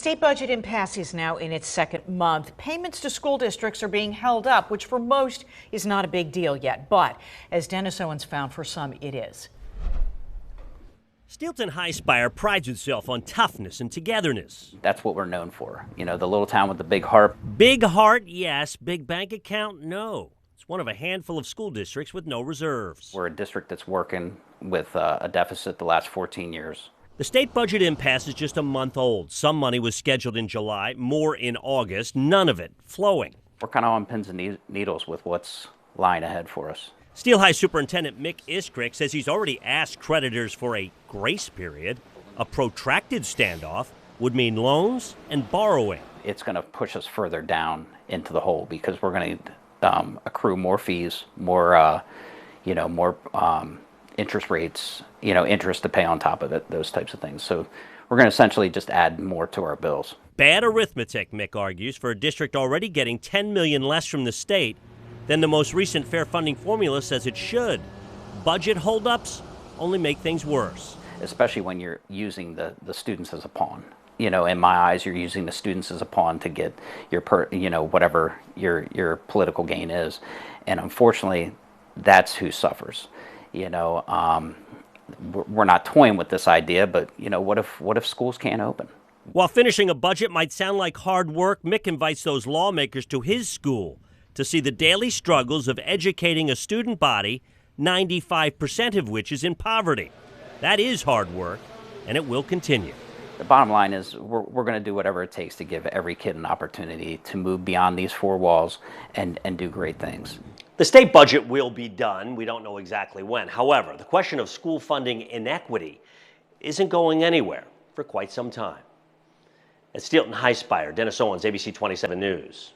state budget impasse is now in its second month. Payments to school districts are being held up, which for most is not a big deal yet. But as Dennis Owens found, for some it is. Steelton-Highspire prides itself on toughness and togetherness. That's what we're known for. You know, the little town with the big heart. Big heart, yes. Big bank account, no. It's one of a handful of school districts with no reserves. We're a district that's working with a deficit the last 14 years. The state budget impasse is just a month old. Some money was scheduled in July, more in August, none of it flowing. We're kind of on pins and needles with what's lying ahead for us. Steel High Superintendent Mick Iskrick says he's already asked creditors for a grace period. A protracted standoff would mean loans and borrowing. It's going to push us further down into the hole because we're going to accrue more fees, more interest rates, interest to pay on top of it, those types of things. So we're going to essentially just add more to our bills. Bad arithmetic, Mick argues, for a district already getting $10 million less from the state than the most recent fair funding formula says it should. Budget holdups only make things worse. Especially when you're using the students as a pawn. You know, in my eyes, you're using the students as a pawn to get your whatever your political gain is. And unfortunately, that's who suffers. We're not toying with this idea, but what if schools can't open? While finishing a budget might sound like hard work, Mick invites those lawmakers to his school to see the daily struggles of educating a student body, 95% of which is in poverty. That is hard work, and it will continue. The bottom line is we're going to do whatever it takes to give every kid an opportunity to move beyond these four walls and do great things. The state budget will be done. We don't know exactly when. However, the question of school funding inequity isn't going anywhere for quite some time. At Steelton-Highspire, Dennis Owens, ABC 27 News.